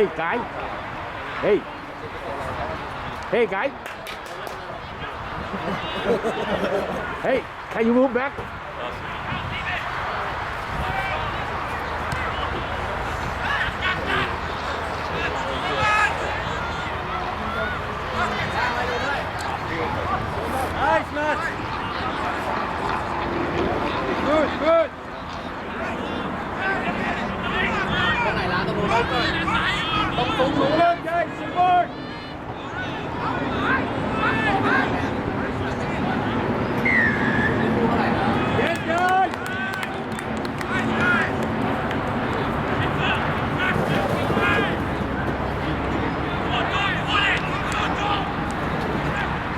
Hey, guy. Hey. Hey, guy. Hey, can you move back? Nice, Matt. Good, good. ตรงไหนล่ะตรงนู้นเลย ต้องสูงๆเลยใช่สปอร์ต เท่าไหร่นะ เย็นเย็น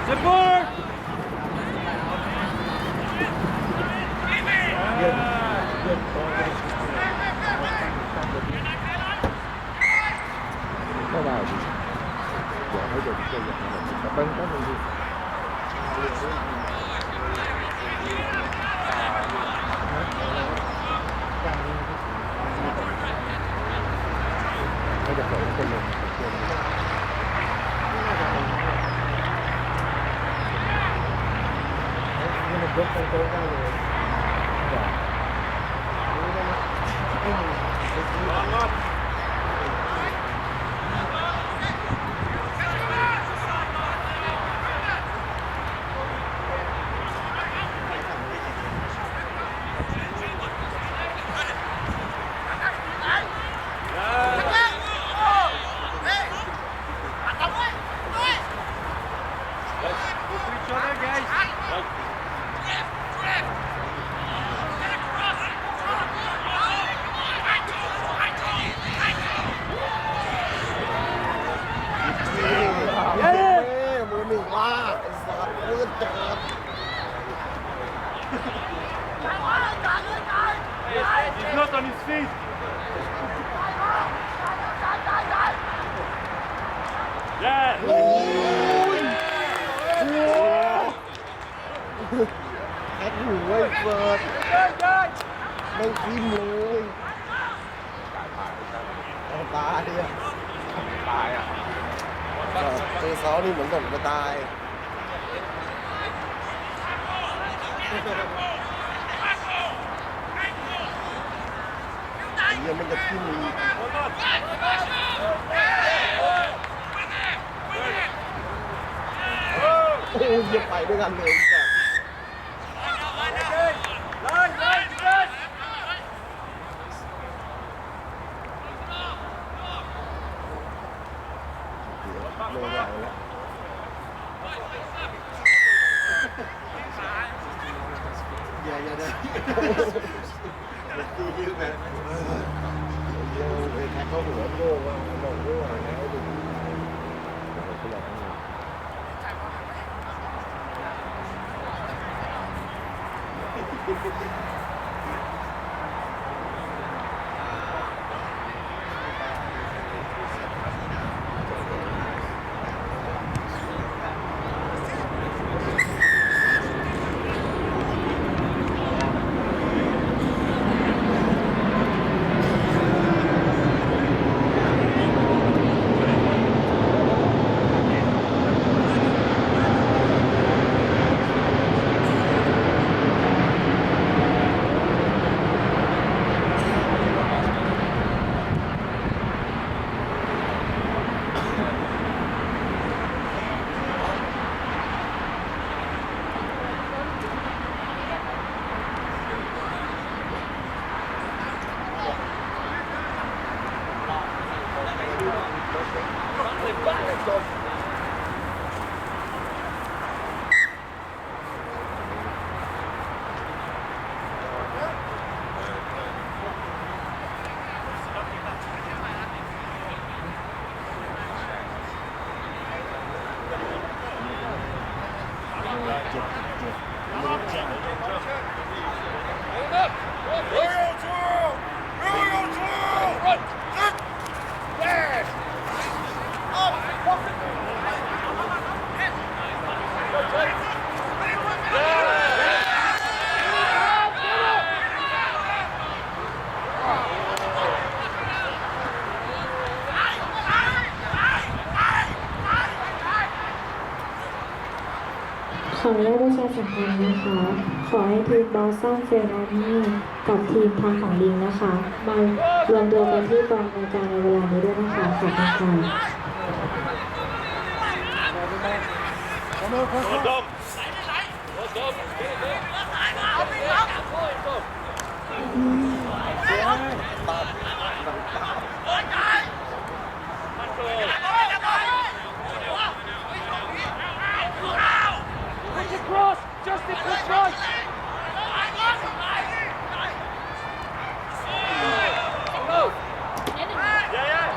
support ไม่ได้ดิเดี๋ยวให้เด็กเก่งอย่างนั้นแต่เบิ้งก็มันดีไม่จะเปิดเป็นลมนี่มันยกโต๊ะได้เลย each other, guys. Yeah. มือหนึ่งว่าไอ้สัตว์เลือดจัด He's not on his feet. Yes. โอ้ยแฮกหูไว้เฟิร์สไม่ทิ้มเลยตายอ่ะตายอ่ะเจอเขานี่เหมือนกับจะตายยังมันจะทิ้มอีกโอ้ยจะไปด้วยกันเลยจ้ะ Line, line, line. ไม่ไหวแล้วอย่าได้ตียืดแบบไปแท็กเข้าหัวโก้ว่าบอกโก้แล้วดิเขาบอกว่า ออนุญาตประชาสัมพันธ์นะคะ ขอให้ทีมบอสซันเฟรนอาร์มี่กับทีมทางของลิงนะคะ มารวมตัวกันที่กองในการในเวลานี้ด้วยนะคะ ขอบคุณค่ะ Well done. Push across! Justin, push right! Go! Yeah.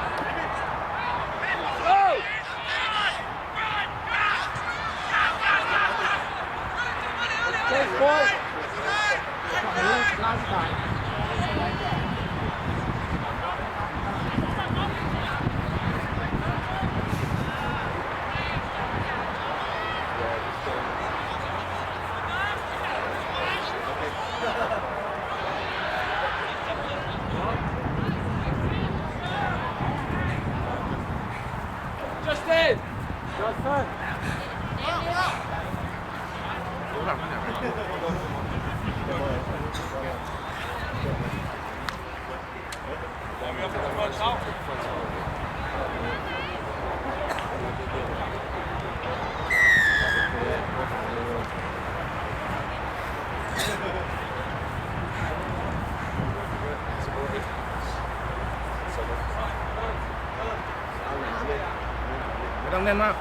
Go! Chase, boys! Justin! Justin! ไม่ต้องแน่นมาก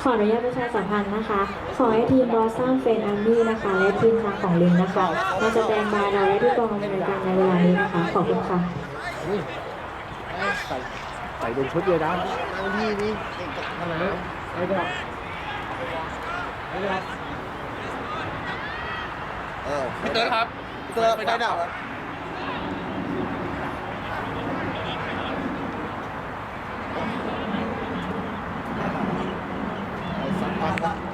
ขออนุญาตประชาสัมพันธ์นะคะ ขอให้ทีมบอสซันเฟรนอาร์มี่นะคะ และทีมทางของลิงนะคะ มาสแตนบายเราได้ที่กองอำนวยการในเวลานี้นะคะ ขอบคุณค่ะ ใส่เป็นชุดเลยนะนั่งที่นี่เก่งกับอะไรนะไม่ได้ไม่ได้พี่เตอร์ครับ เจอไฟดับไอ้สัตว์